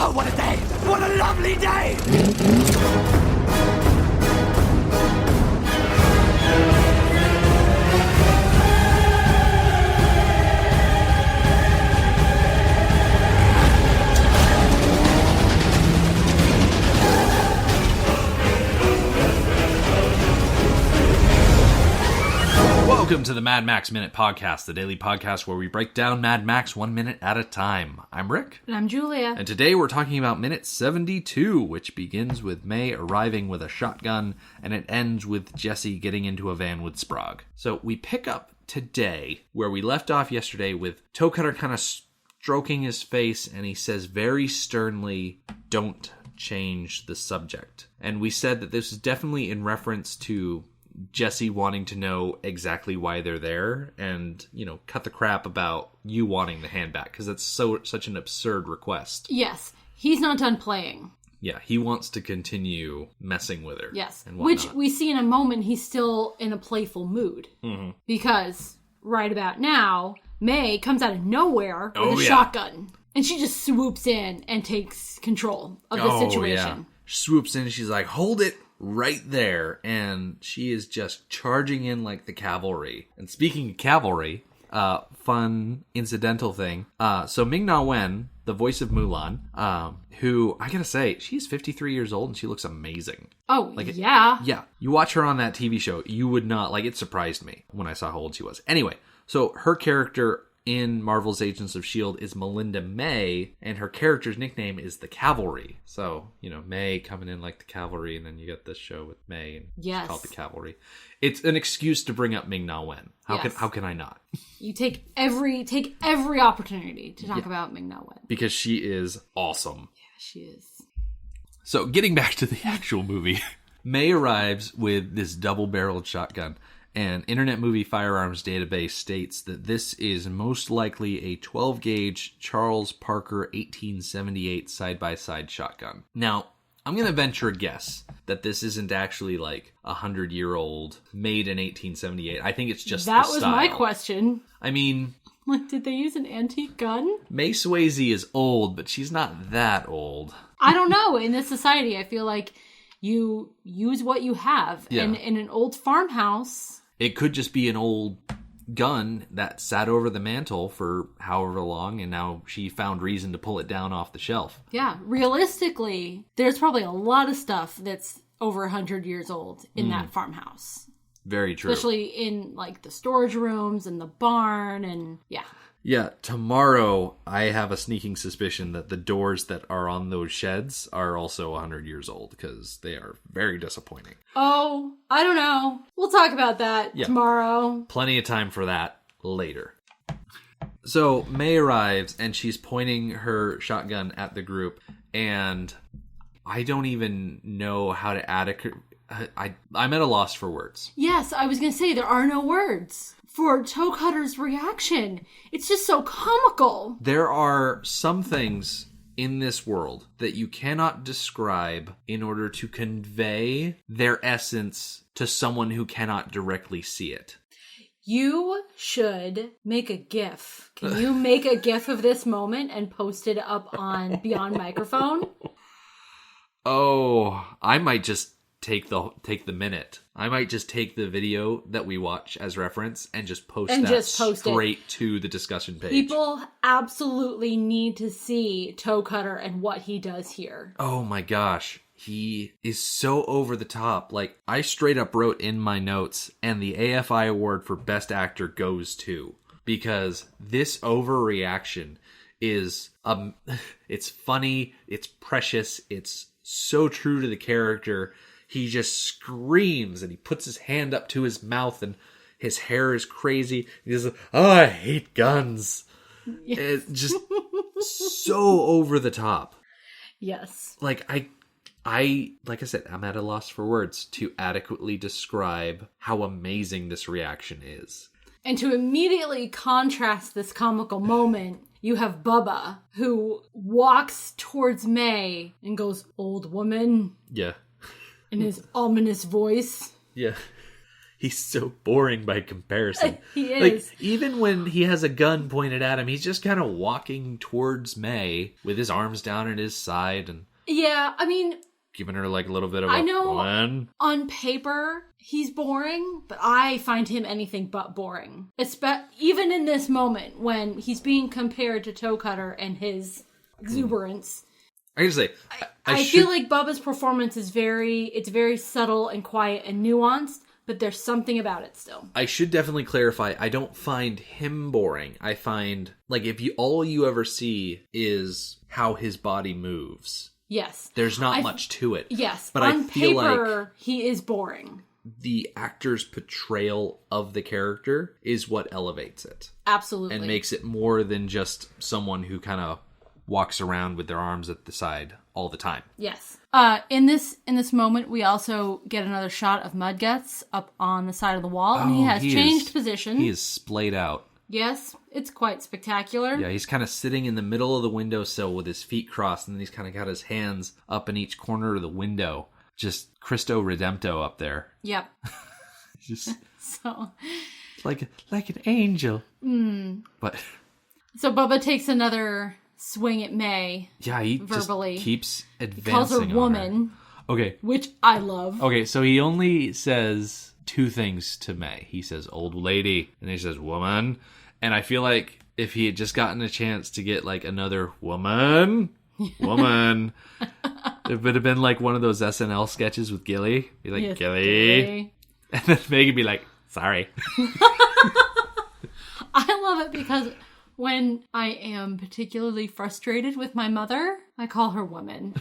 Oh, what a day! What a lovely day! Welcome to the Mad Max Minute Podcast, the daily podcast where we break down Mad Max 1 minute at a time. I'm Rick. And I'm Julia. And today we're talking about minute 72, which begins with May arriving with a shotgun, and it ends with Jesse getting into a van with Sprog. So we pick up today where we left off yesterday with Toecutter kind of stroking his face, and he says very sternly, "Don't change the subject." And we said that this is definitely in reference to Jesse wanting to know exactly why they're there and, you know, cut the crap about you wanting the hand back, because that's such an absurd request. Yes, he's not done playing. Yeah, he wants to continue messing with her. Yes, and which we see in a moment he's still in a playful mood. Mm-hmm. Because right about now, May comes out of nowhere with a shotgun. And she just swoops in and takes control of the situation. Yeah. She swoops in and she's like, "Hold it right there," and she is just charging in like the cavalry. And speaking of cavalry, fun incidental thing. So Ming-Na Wen, the voice of Mulan, who I gotta say, she's 53 years old and she looks amazing. Oh, yeah. Yeah. You watch her on that TV show, you would not, like, it surprised me when I saw how old she was. Anyway, so her character in Marvel's Agents of S.H.I.E.L.D. is Melinda May, and her character's nickname is the Cavalry. So, you know, May coming in like the Cavalry, and then you get this show with May, and it's called the Cavalry. It's an excuse to bring up Ming-Na Wen. How can I not? You take every opportunity to talk about Ming-Na Wen. Because she is awesome. Yeah, she is. So, getting back to the actual movie, May arrives with this double-barreled shotgun. And Internet Movie Firearms Database states that this is most likely a 12-gauge Charles Parker 1878 side-by-side shotgun. Now, I'm going to venture a guess that this isn't actually like a 100-year-old made in 1878. I think it's just that the was style. My question. I mean, like, did they use an antique gun? May Swaisey is old, but she's not that old. I don't know. In this society, I feel like you use what you have. Yeah. And in an old farmhouse, it could just be an old gun that sat over the mantle for however long, and now she found reason to pull it down off the shelf. Yeah, realistically, there's probably a lot of stuff that's over 100 years old in that farmhouse. Very true. Especially in, like, the storage rooms and the barn, and yeah. Yeah, tomorrow I have a sneaking suspicion that the doors that are on those sheds are also 100 years old, because they are very disappointing. Oh, I don't know. We'll talk about that tomorrow. Plenty of time for that later. So May arrives and she's pointing her shotgun at the group, and I don't even know how to I'm at a loss for words. Yes, I was going to say there are no words for Toecutter's reaction. It's just so comical. There are some things in this world that you cannot describe in order to convey their essence to someone who cannot directly see it. You should make a GIF. Can you make a GIF of this moment and post it up on Beyond Microphone? Oh, I might just take the minute. I might just take the video that we watch as reference and just post straight to the discussion page. People absolutely need to see Toecutter and what he does here. Oh my gosh. He is so over the top. Like, I straight up wrote in my notes, and the AFI award for Best Actor goes to, because this overreaction is it's funny, it's precious, it's so true to the character. He just screams and he puts his hand up to his mouth and his hair is crazy. He's like, "Oh, I hate guns." Yes. It's just so over the top. Yes. Like I said, I'm at a loss for words to adequately describe how amazing this reaction is. And to immediately contrast this comical moment, you have Bubba, who walks towards May and goes, "Old woman." Yeah. In his ominous voice. Yeah. He's so boring by comparison. He is. Like, even when he has a gun pointed at him, he's just kind of walking towards May with his arms down at his side and... Yeah, I mean... Giving her, like, a little bit of I a know one. On paper, he's boring, but I find him anything but boring. Even in this moment, when he's being compared to Toecutter and his exuberance... I gotta say... I feel like Bubba's performance is very subtle and quiet and nuanced, but there's something about it still. I should definitely clarify, I don't find him boring. I find, like, if all you ever see is how his body moves... Yes. There's not much to it. Yes. But on I feel paper, like he is boring. the actor's portrayal of the character is what elevates it. Absolutely. And makes it more than just someone who kind of walks around with their arms at the side all the time. Yes. In this moment, we also get another shot of Mudguts up on the side of the wall, and he has changed position. He is splayed out. Yes, it's quite spectacular. Yeah, he's kind of sitting in the middle of the windowsill with his feet crossed, and then he's kind of got his hands up in each corner of the window. Just Cristo Redempto up there. Yep. Just so, like an angel. But so Bubba takes another swing at May. Yeah, he verbally just keeps advancing. He calls her woman. Okay. Which I love. Okay, so he only says two things to May. He says old lady, and he says woman. And I feel like if he had just gotten a chance to get like another woman, it would have been like one of those SNL sketches with Gilly. Be like, yes, Gilly. And then Megan be like, sorry. I love it because when I am particularly frustrated with my mother, I call her woman.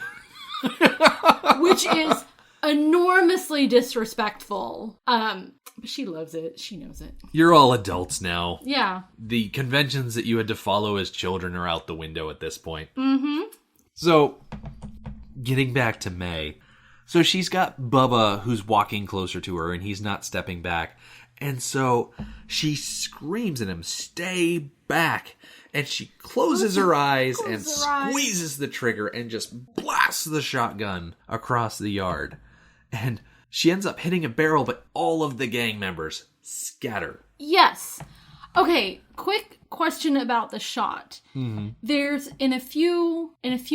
Which is enormously disrespectful. But she loves it. She knows it. You're all adults now. Yeah. The conventions that you had to follow as children are out the window at this point. Mm-hmm. So, getting back to May. So she's got Bubba who's walking closer to her and he's not stepping back. And so she screams at him, stay back. And she closes her eyes and squeezes the trigger and just blasts the shotgun across the yard. And she ends up hitting a barrel, but all of the gang members scatter. Yes. Okay, quick question about the shot. Mm-hmm. There's, in a few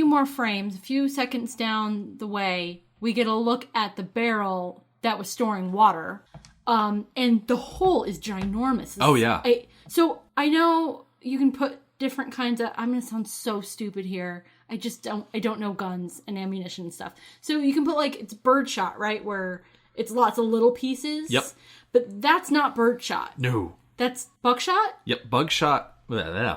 more frames, a few seconds down the way, we get a look at the barrel that was storing water. And the hole is ginormous. Oh, yeah. So I know you can put different kinds of... I'm going to sound so stupid here. I don't know guns and ammunition and stuff. So you can put like, it's birdshot, right? Where it's lots of little pieces. Yep. But that's not birdshot. No. That's buckshot? Yep, buckshot...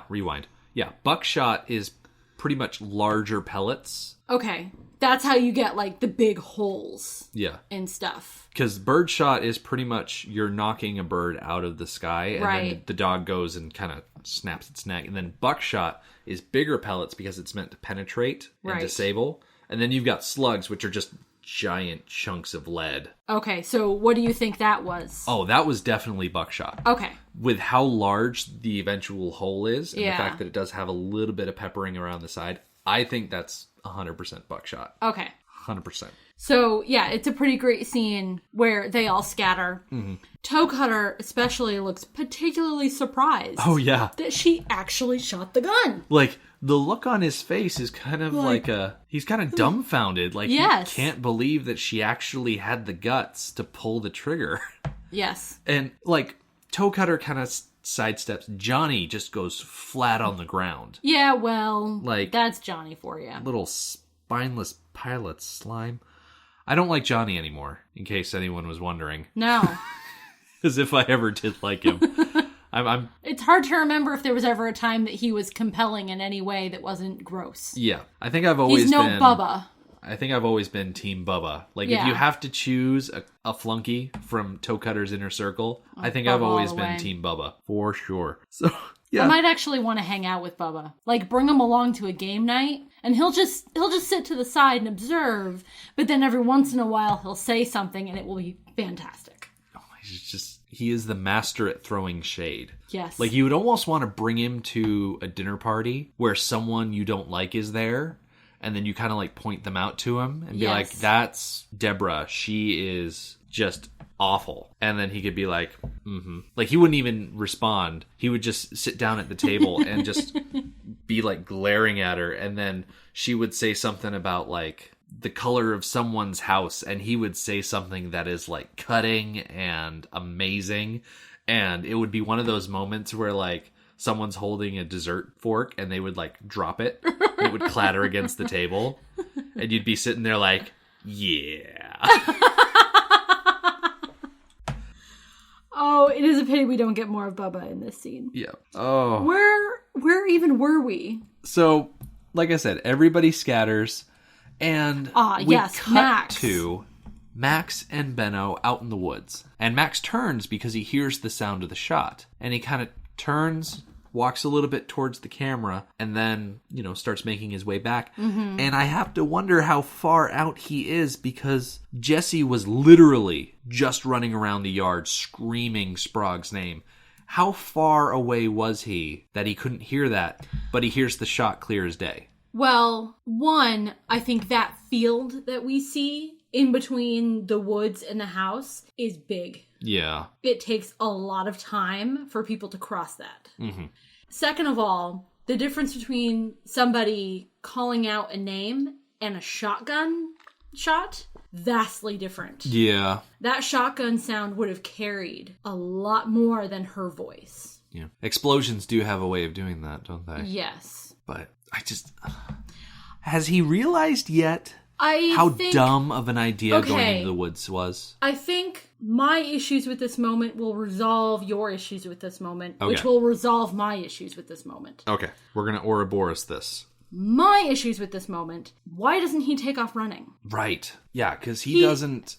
rewind. Yeah, buckshot is pretty much larger pellets. Okay. That's how you get like the big holes. Yeah. And stuff. Because birdshot is pretty much you're knocking a bird out of the sky, and then the dog goes and kind of snaps its neck. And then buckshot is bigger pellets because it's meant to penetrate and disable. And then you've got slugs, which are just giant chunks of lead. Okay, so what do you think that was? Oh, that was definitely buckshot. Okay. With how large the eventual hole is, and the fact that it does have a little bit of peppering around the side, I think that's 100% buckshot. Okay. 100%. So, yeah, it's a pretty great scene where they all scatter. Mm-hmm. Toecutter especially looks particularly surprised. Oh, yeah. That she actually shot the gun. Like, the look on his face is kind of like he's kind of dumbfounded. Like, he can't believe that she actually had the guts to pull the trigger. Yes. And, like, Toecutter kind of sidesteps. Johnny just goes flat on the ground. Yeah, well, like, that's Johnny for you. Little spineless pilot slime. I don't like Johnny anymore, in case anyone was wondering. No. As if I ever did like him. It's hard to remember if there was ever a time that he was compelling in any way that wasn't gross. Yeah. I think I've always been... He's no Bubba. I think I've always been Team Bubba. Like, if you have to choose a flunky from Toecutter's inner circle, I think I've always been Team Bubba. For sure. So, yeah. I might actually want to hang out with Bubba. Like, bring him along to a game night, and he'll just sit to the side and observe, but then every once in a while he'll say something, and it will be fantastic. Oh, he is the master at throwing shade. Yes. Like, you would almost want to bring him to a dinner party where someone you don't like is there, and then you kind of like point them out to him and be like, that's Deborah. She is just awful. And then he could be like, like he wouldn't even respond. He would just sit down at the table and just be like glaring at her. And then she would say something about like the color of someone's house, and he would say something that is like cutting and amazing. And it would be one of those moments where like someone's holding a dessert fork and they would like drop it. It would clatter against the table. And you'd be sitting there like, yeah. Oh, it is a pity we don't get more of Bubba in this scene. Yeah. Oh. Where even were we? So, like I said, everybody scatters. And we cut Max. to Max and Benno out in the woods. And Max turns because he hears the sound of the shot. And he kind of turns, walks a little bit towards the camera, and then, starts making his way back. Mm-hmm. And I have to wonder how far out he is, because Jesse was literally just running around the yard screaming Sprog's name. How far away was he that he couldn't hear that, but he hears the shot clear as day? Well, one, I think that field that we see in between the woods and the house is big. Yeah. It takes a lot of time for people to cross that. Mm-hmm. Second of all, the difference between somebody calling out a name and a shotgun shot, vastly different. Yeah. That shotgun sound would have carried a lot more than her voice. Yeah. Explosions do have a way of doing that, don't they? Yes. But I just... Has he realized yet how dumb of an idea going into the woods was? I think my issues with this moment will resolve your issues with this moment, okay. which will resolve my issues with this moment. Okay. We're going to Ouroboros this. My issues with this moment, why doesn't he take off running? Right. Yeah, because he doesn't...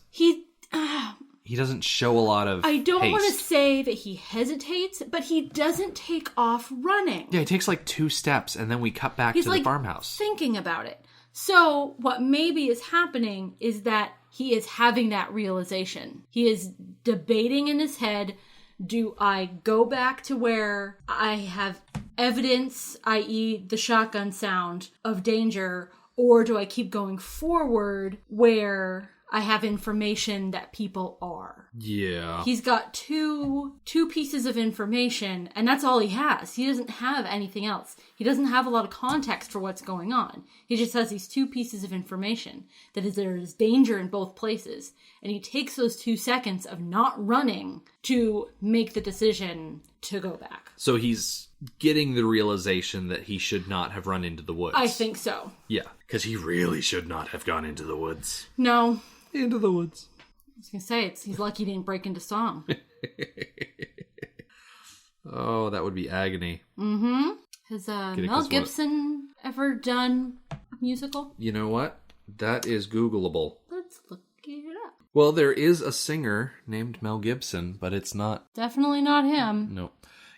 He doesn't show a lot of I don't want to haste. say that he hesitates, but he doesn't take off running. Yeah, he takes like 2 steps, and then we cut back to the farmhouse. Thinking about it. So what maybe is happening is that he is having that realization. He is debating in his head, do I go back to where I have evidence, i.e. the shotgun sound of danger, or do I keep going forward where I have information that people are? Yeah. He's got two pieces of information, and that's all he has. He doesn't have anything else. He doesn't have a lot of context for what's going on. He just has these 2 pieces of information. That is, there is danger in both places. And he takes those 2 seconds of not running to make the decision to go back. So he's getting the realization that he should not have run into the woods. I think so. Yeah, because he really should not have gone into the woods. No. Into the woods. I was going to say, he's lucky he didn't break into song. Oh, that would be agony. Mm-hmm. Has Mel Gibson ever done a musical? You know what? That is Googleable. Let's look it up. Well, there is a singer named Mel Gibson, but it's not... Definitely not him. No.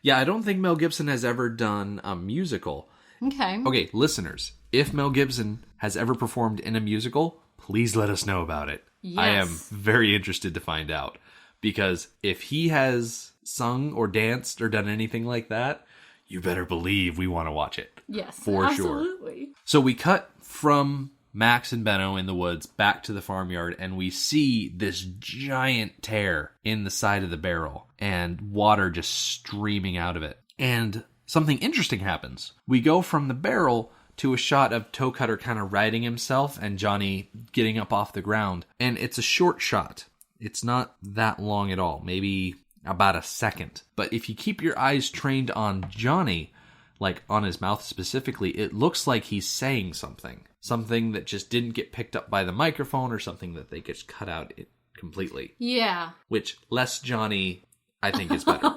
Yeah, I don't think Mel Gibson has ever done a musical. Okay. Okay, listeners, if Mel Gibson has ever performed in a musical, please let us know about it. Yes. I am very interested to find out. Because if he has sung or danced or done anything like that, you better believe we want to watch it. Yes, for absolutely. Sure. So we cut from Max and Benno in the woods back to the farmyard, and we see this giant tear in the side of the barrel and water just streaming out of it. And something interesting happens. We go from the barrel to a shot of Toecutter kind of righting himself and Johnny getting up off the ground. And it's a short shot. It's not that long at all. Maybe about a second. But if you keep your eyes trained on Johnny, like on his mouth specifically, it looks like he's saying something. Something that just didn't get picked up by the microphone, or something that they just cut out completely. Yeah. Which, less Johnny, I think is better.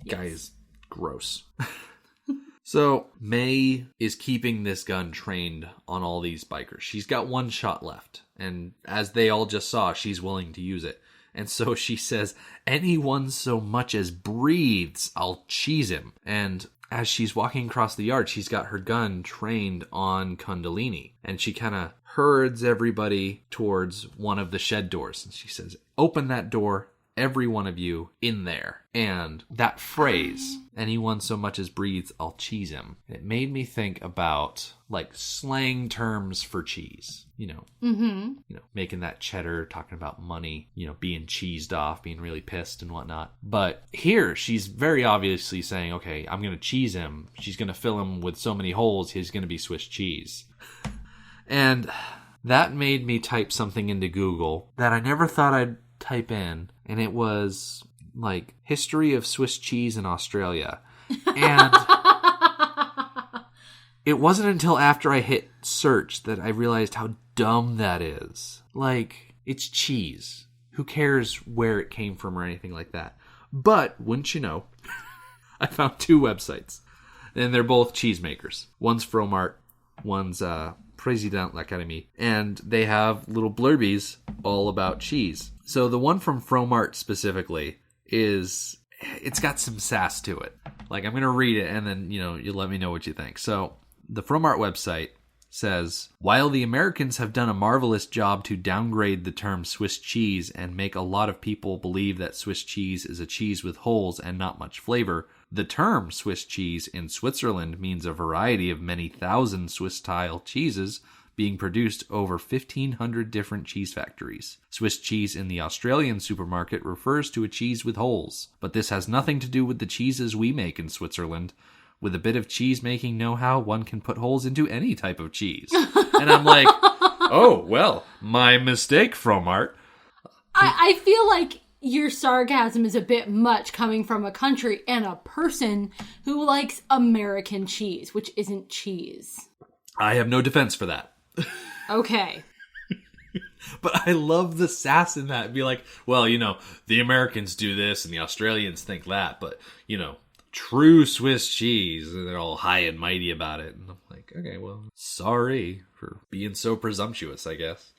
Yes. Guy is gross. So, May is keeping this gun trained on all these bikers. She's got 1 shot left. And as they all just saw, she's willing to use it. And so she says, anyone so much as breathes, I'll cheese him. And as she's walking across the yard, she's got her gun trained on Kundalini. And she kind of herds everybody towards one of the shed doors. And she says, open that door every one of you in there. And that phrase, anyone so much as breathes, I'll cheese him. It made me think about like slang terms for cheese, making that cheddar, talking about money, being cheesed off, being really pissed and whatnot. But here she's very obviously saying, okay, I'm going to cheese him. She's going to fill him with so many holes, he's going to be Swiss cheese. And that made me type something into Google that I never thought I'd type in. And it was like history of Swiss cheese in Australia. And it wasn't until after I hit search that I realized how dumb that is. Like, it's cheese. Who cares where it came from or anything like that? But, wouldn't you know, I found 2 websites. And they're both cheesemakers. One's Fromart, one's Président l'Académie. And they have little blurbies all about cheese. So the one from Fromart specifically it's got some sass to it. Like, I'm going to read it and then, you let me know what you think. So the Fromart website says, while the Americans have done a marvelous job to downgrade the term Swiss cheese and make a lot of people believe that Swiss cheese is a cheese with holes and not much flavor, the term Swiss cheese in Switzerland means a variety of many thousand Swiss-style cheeses being produced over 1,500 different cheese factories. Swiss cheese in the Australian supermarket refers to a cheese with holes, but this has nothing to do with the cheeses we make in Switzerland. With a bit of cheese-making know-how, one can put holes into any type of cheese. And I'm like, oh, well, my mistake, Fromart. I feel like your sarcasm is a bit much coming from a country and a person who likes American cheese, which isn't cheese. I have no defense for that. Okay. But I love the sass in that. Be like, well, the Americans do this and the Australians think that, but, true Swiss cheese, and they're all high and mighty about it. And I'm like, okay, well, sorry for being so presumptuous, I guess.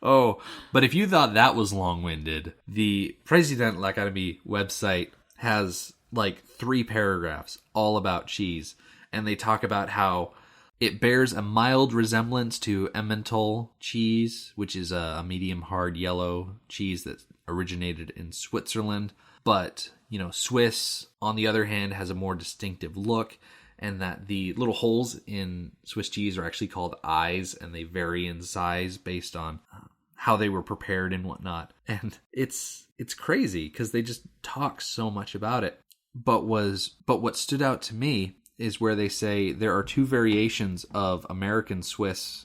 Oh, but if you thought that was long-winded, the Président l'Académie website has like 3 paragraphs all about cheese, and they talk about how it bears a mild resemblance to Emmental cheese, which is a medium hard yellow cheese that originated in Switzerland. But, Swiss, on the other hand, has a more distinctive look, and that the little holes in Swiss cheese are actually called eyes, and they vary in size based on how they were prepared and whatnot. And it's crazy, because they just talk so much about it. But what stood out to me is where they say there are 2 variations of American Swiss,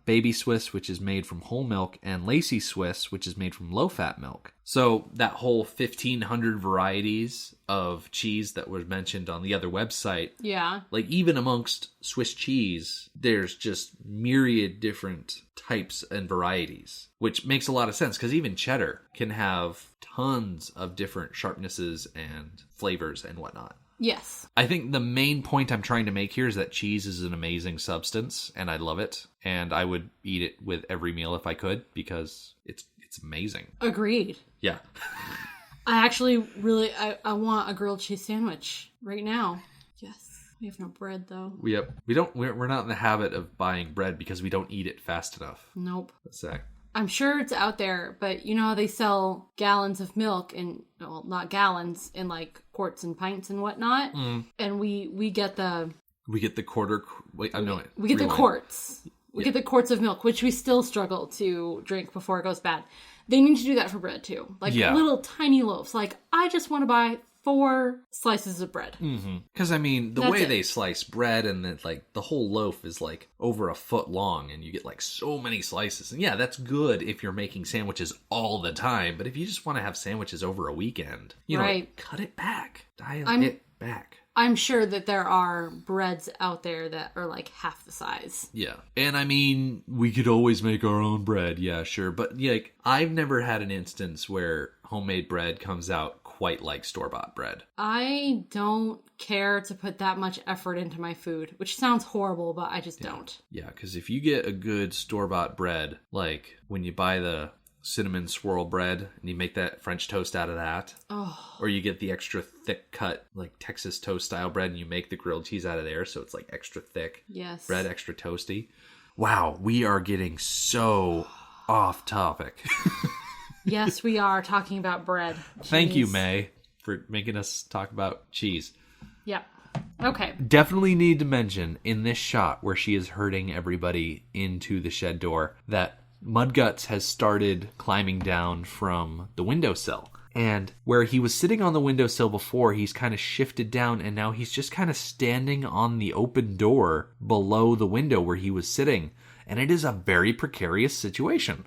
Baby Swiss, which is made from whole milk, and Lacy Swiss, which is made from low-fat milk. So that whole 1,500 varieties of cheese that was mentioned on the other website, yeah, like even amongst Swiss cheese, there's just myriad different types and varieties, which makes a lot of sense because even cheddar can have tons of different sharpnesses and flavors and whatnot. Yes. I think the main point I'm trying to make here is that cheese is an amazing substance, and I love it, and I would eat it with every meal if I could, because it's amazing. Agreed. Yeah. I actually really, I want a grilled cheese sandwich right now. Yes. We have no bread, though. We're not in the habit of buying bread because we don't eat it fast enough. Nope. What's that? I'm sure it's out there, but you know how they sell gallons of milk and, well, not gallons, in like quarts and pints and whatnot? Mm. And we get the... We get the quarter... Wait, I know it. We get the quarts. We get the quarts of milk, which we still struggle to drink before it goes bad. They need to do that for bread, too. Like little tiny loaves. Like, I just want to buy 4 slices of bread. Because, the way they slice bread and then, the whole loaf is, over a foot long and you get, so many slices. And, yeah, that's good if you're making sandwiches all the time. But if you just want to have sandwiches over a weekend, cut it back. Dial it back. I'm sure that there are breads out there that are, half the size. Yeah. And, we could always make our own bread. Yeah, sure. But, I've never had an instance where homemade bread comes out quite like store-bought bread. I don't care to put that much effort into my food, which sounds horrible, but I just don't. Yeah, because if you get a good store-bought bread, when you buy the cinnamon swirl bread and you make that French toast out of that, or you get the extra thick cut, Texas toast style bread and you make the grilled cheese out of there, so it's extra thick. Yes. Bread, extra toasty. Wow, we are getting so off topic. Yes, we are talking about bread. Thank you, Jeez. May, for making us talk about cheese. Yep. Okay. Definitely need to mention in this shot where she is herding everybody into the shed door that Mudguts has started climbing down from the windowsill. And where he was sitting on the windowsill before, he's kind of shifted down, and now he's just kind of standing on the open door below the window where he was sitting. And it is a very precarious situation.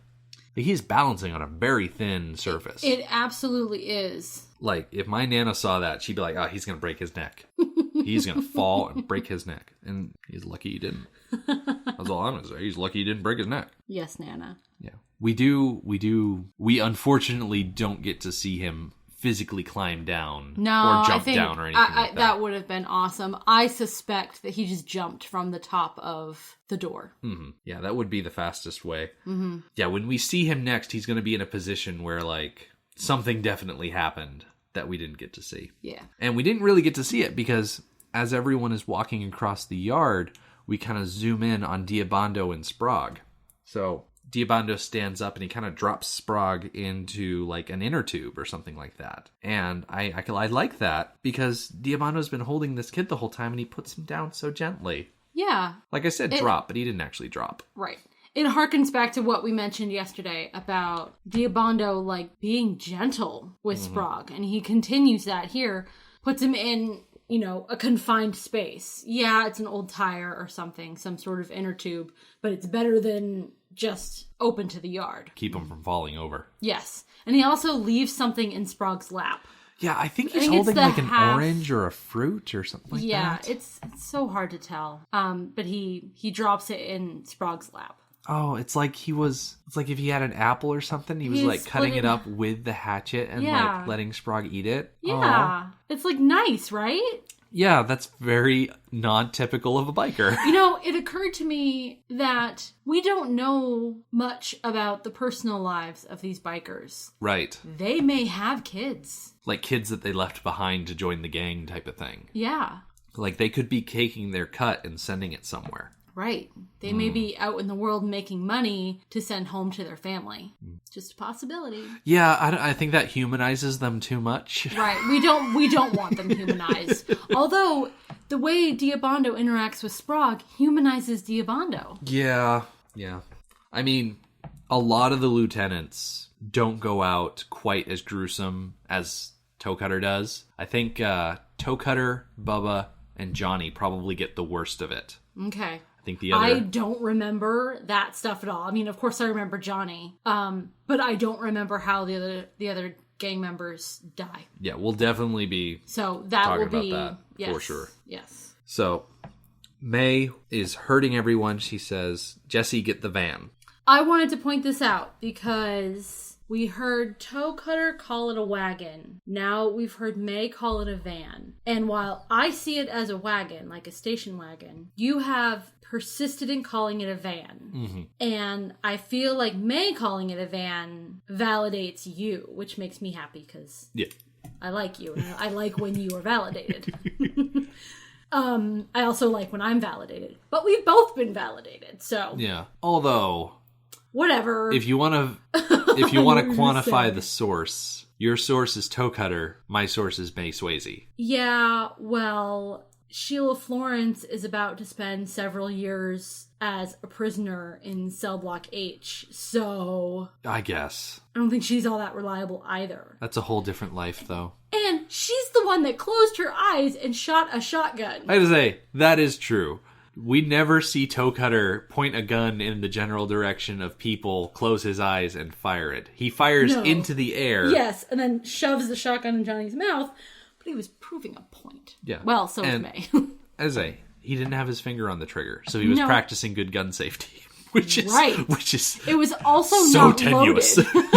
He's balancing on a very thin surface. It absolutely is. Like, if my Nana saw that, she'd be like, oh, he's going to break his neck. He's going to fall and break his neck. And he's lucky he didn't. That's all I'm going to say. He's lucky he didn't break his neck. Yes, Nana. Yeah. We unfortunately don't get to see him physically climb down or jump down or anything like that. That would have been awesome. I suspect that he just jumped from the top of the door. Mm-hmm. Yeah, that would be the fastest way. Mm-hmm. Yeah, when we see him next, he's going to be in a position where, like, something definitely happened that we didn't get to see. Yeah. And we didn't really get to see it because as everyone is walking across the yard, we kind of zoom in on Diabando and Sprog. So Diabando stands up and he kind of drops Sprog into like an inner tube or something like that. And I like that because Diabando's been holding this kid the whole time and he puts him down so gently. Yeah. Like I said, drop, but he didn't actually drop. Right. It harkens back to what we mentioned yesterday about Diabando, like, being gentle with Sprog. And he continues that here, puts him in, you know, a confined space. Yeah, it's an old tire or something, some sort of inner tube, but it's better than just open to the yard. Keep him from falling over. Yes. And he also leaves something in Sprog's lap. Yeah, I think he's holding like an orange or a fruit or something like that. Yeah, it's so hard to tell. But he drops it in Sprog's lap. Oh, it's like if he had an apple or something, he was like cutting it up with the hatchet and like letting Sprog eat it. Yeah. Oh. It's like nice, right? Yeah, that's very non-typical of a biker. You know, it occurred to me that we don't know much about the personal lives of these bikers. Right. They may have kids. Like kids that they left behind to join the gang type of thing. Yeah. Like they could be caking their cut and sending it somewhere. Right. They may be out in the world making money to send home to their family. Just a possibility. Yeah, I think that humanizes them too much. Right. We don't want them humanized. Although the way Diabando interacts with Sprog humanizes Diabando. Yeah. I mean, a lot of the lieutenants don't go out quite as gruesome as Toecutter does. I think Toecutter, Bubba, and Johnny probably get the worst of it. Okay. I don't remember that stuff at all. I mean, of course I remember Johnny, but I don't remember how the other gang members die. Yeah, we'll definitely be talking about that for sure. Yes. So May is hurting everyone. She says, "Jesse, get the van." I wanted to point this out because we heard Toecutter call it a wagon. Now we've heard May call it a van. And while I see it as a wagon, like a station wagon, you have persisted in calling it a van. Mm-hmm. And I feel like May calling it a van validates you, which makes me happy because I like you. And I like when you are validated. I also like when I'm validated. But we've both been validated, so. Yeah. Although, whatever. If you want to quantify the source, your source is Toecutter, my source is May Swaisey. Yeah, well, Sheila Florence is about to spend several years as a prisoner in cell block H, so I guess. I don't think she's all that reliable either. That's a whole different life, though. And she's the one that closed her eyes and shot a shotgun. I have to say, that is true. We never see Toecutter point a gun in the general direction of people, close his eyes, and fire it. He fires into the air. Yes, and then shoves the shotgun in Johnny's mouth, but he was proving a point. Yeah. Well, so was May. As he didn't have his finger on the trigger, so he was practicing good gun safety, which is it was also so not tenuous. Loaded.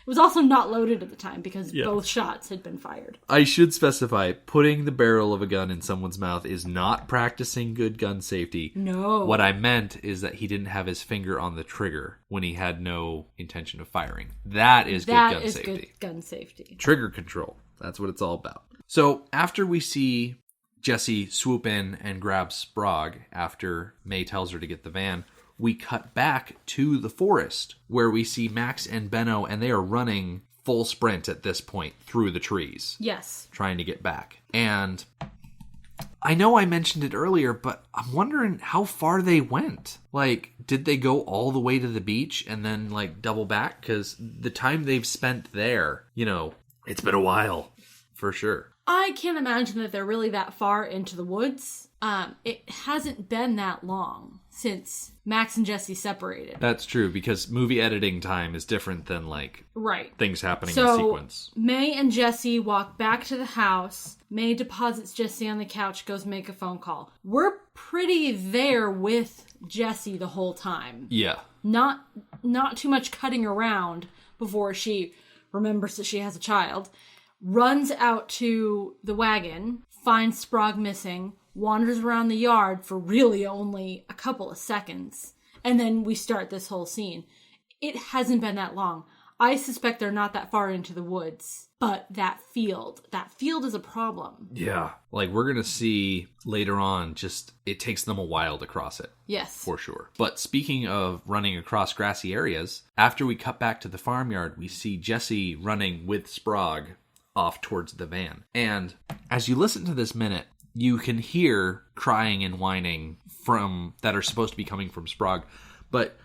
It was also not loaded at the time because both shots had been fired. I should specify, putting the barrel of a gun in someone's mouth is not practicing good gun safety. No. What I meant is that he didn't have his finger on the trigger when he had no intention of firing. That is good gun safety. Good gun safety. Trigger control. That's what it's all about. So after we see Jesse swoop in and grab Sprog after May tells her to get the van, we cut back to the forest where we see Max and Benno, and they are running full sprint at this point through the trees. Yes. Trying to get back. And I know I mentioned it earlier, but I'm wondering how far they went. Like, did they go all the way to the beach and then, like, double back? Because the time they've spent there, you know, it's been a while, for sure. I can't imagine that they're really that far into the woods. It hasn't been that long since Max and Jesse separated. That's true, because movie editing time is different than, like, things happening in sequence. May and Jesse walk back to the house. May deposits Jesse on the couch, goes make a phone call. We're pretty there with Jesse the whole time. Yeah. Not too much cutting around before she remembers that she has a child. Runs out to the wagon, finds Sprog missing, wanders around the yard for really only a couple of seconds, and then we start this whole scene. It hasn't been that long. I suspect they're not that far into the woods, but that field is a problem. Yeah. Like, we're going to see later on, just, it takes them a while to cross it. Yes. For sure. But speaking of running across grassy areas, after we cut back to the farmyard, we see Jesse running with Sprog off towards the van. And as you listen to this minute, you can hear crying and whining that are supposed to be coming from Sprog. But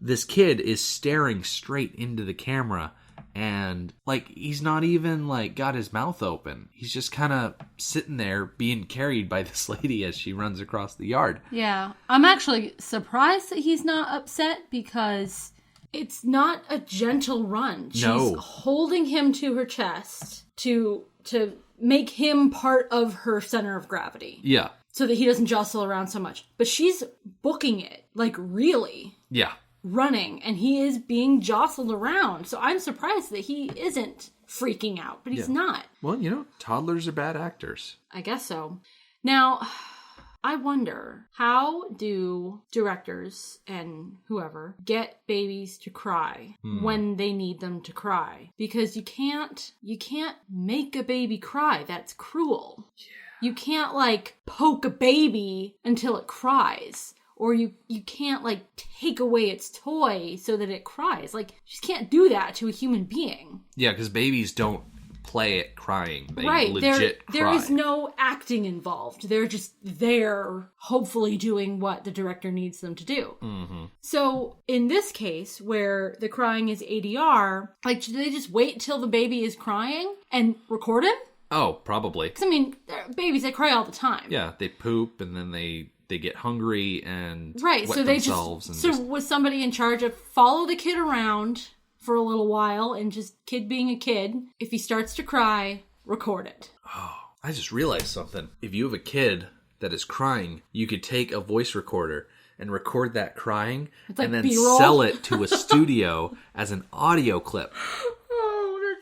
this kid is staring straight into the camera, and, like, he's not even, like, got his mouth open. He's just kind of sitting there being carried by this lady as she runs across the yard. Yeah. I'm actually surprised that he's not upset, because it's not a gentle run. She's holding him to her chest to make him part of her center of gravity. Yeah. So that he doesn't jostle around so much. But she's booking it, like, really. Yeah. Running, and he is being jostled around. So I'm surprised that he isn't freaking out, but he's not. Well, you know, toddlers are bad actors. I guess so. Now, I wonder, how do directors and whoever get babies to cry when they need them to cry? Because you can't make a baby cry. That's cruel. Yeah. You can't, like, poke a baby until it cries. Or you can't, like, take away its toy so that it cries. Like, you just can't do that to a human being. Yeah, because babies don't play at crying. They right. legit cry. There is no acting involved. They're just there, hopefully doing what the director needs them to do. Mm-hmm. So, in this case, where the crying is ADR, like, do they just wait till the baby is crying and record him? Oh, probably. Because, I mean, babies, they cry all the time. Yeah, they poop, and then they get hungry and wet so they themselves. Was somebody in charge of follow the kid around for a little while and just kid being a kid. If he starts to cry, record it. Oh, I just realized something. If you have a kid that is crying, you could take a voice recorder and record that crying and then B-roll. sell it to a studio as an audio clip. Oh,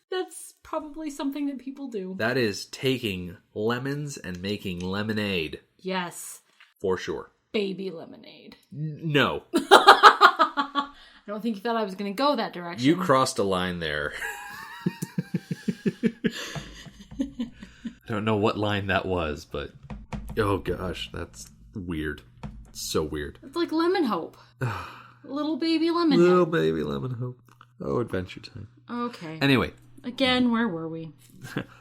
that's probably something that people do. That is taking lemons and making lemonade. Yes. For sure. Baby lemonade. No. I don't think you thought I was going to go that direction. You crossed a line there. I don't know what line that was, but oh gosh, that's weird. So weird. It's like Lemon Hope. Little baby lemon Little hope. baby lemon hope. Oh, Adventure Time. Okay. Anyway. Again, where were we?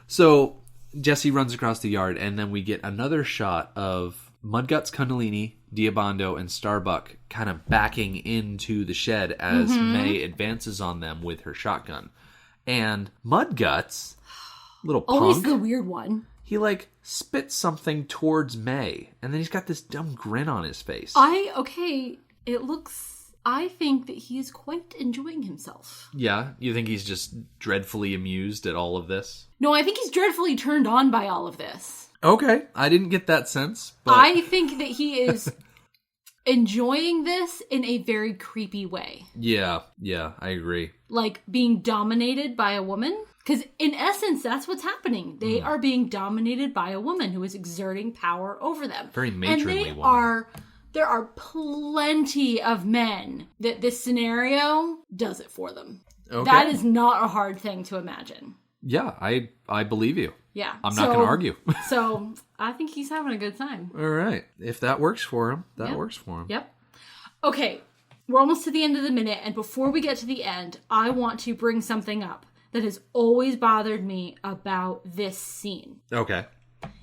So, Jesse runs across the yard, and then we get another shot of Mudguts, Kundalini, Diabando, and Starbuck kind of backing into the shed as May advances on them with her shotgun. And Mudguts, little punk, always the weird one. he like spits something towards May, and then he's got this dumb grin on his face. I think that he is quite enjoying himself. Yeah? You think he's just dreadfully amused at all of this? No, I think he's dreadfully turned on by all of this. Okay. I didn't get that sense. But I think that he is enjoying this in a very creepy way. Yeah, I agree. Like being dominated by a woman. Because in essence, that's what's happening. They are being dominated by a woman who is exerting power over them. Very matronly and woman. There are plenty of men that this scenario does it for them. Okay. That is not a hard thing to imagine. Yeah, I believe you. Yeah. I'm not going to argue. So I think he's having a good time. All right. If that works for him, that works for him. Yep. Okay, we're almost to the end of the minute, and before we get to the end, I want to bring something up that has always bothered me about this scene. Okay.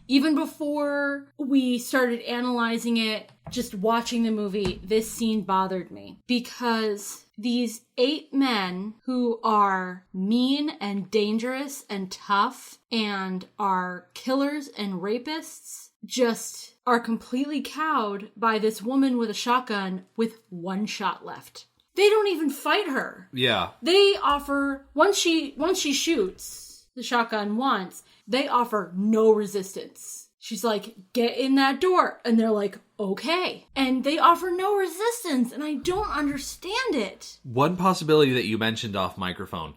Even before we started analyzing it, just watching the movie, this scene bothered me. Because these 8 men who are mean and dangerous and tough and are killers and rapists just are completely cowed by this woman with a shotgun with 1 shot left. They don't even fight her. Yeah. They offer, once she shoots the shotgun once, they offer no resistance. She's like, get in that door. And they're like, okay. And they offer no resistance, and I don't understand it. One possibility that you mentioned off microphone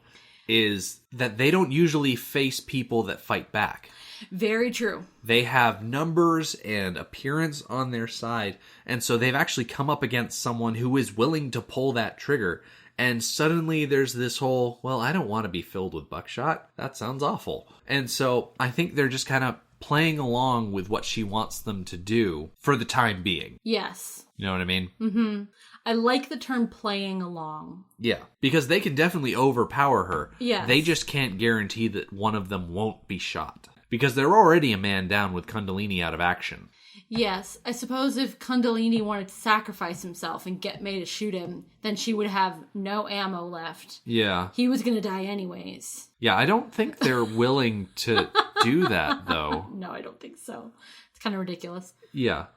is that they don't usually face people that fight back. Very true. They have numbers and appearance on their side, and so they've actually come up against someone who is willing to pull that trigger. And suddenly there's this whole, well, I don't want to be filled with buckshot. That sounds awful. And so I think they're just kind of playing along with what she wants them to do for the time being. Yes. You know what I mean? Mm-hmm. I like the term playing along. Yeah, because they can definitely overpower her. Yes. They just can't guarantee that one of them won't be shot. Because they're already a man down with Kundalini out of action. Yes, I suppose if Kundalini wanted to sacrifice himself and get May to shoot him, then she would have no ammo left. Yeah. He was going to die anyways. Yeah, I don't think they're willing to do that, though. No, I don't think so. It's kind of ridiculous. Yeah.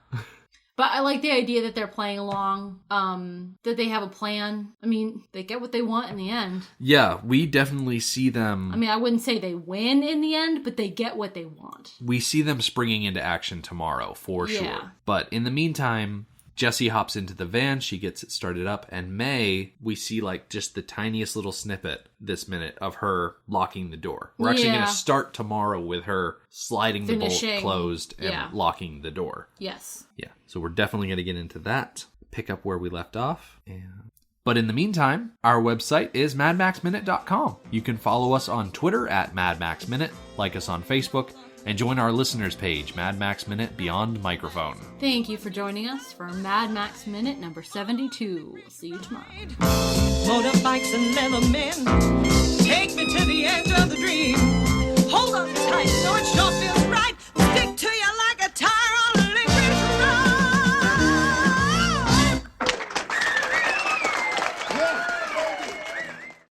But I like the idea that they're playing along, that they have a plan. I mean, they get what they want in the end. Yeah, we definitely see them... I mean, I wouldn't say they win in the end, but they get what they want. We see them springing into action tomorrow, for sure. But in the meantime, Jessie hops into the van, she gets it started up, and May, we see like just the tiniest little snippet this minute of her locking the door. We're actually going to start tomorrow with her sliding the bolt closed and locking the door. Yes. Yeah, so we're definitely going to get into that, pick up where we left off. But in the meantime, our website is madmaxminute.com. You can follow us on Twitter at madmaxminute, like us on Facebook, and join our listeners page, Mad Max Minute Beyond Microphone. Thank you for joining us for Mad Max Minute number 72. We'll see you tomorrow. Motorbikes and leather men, take me to the edge of the dream.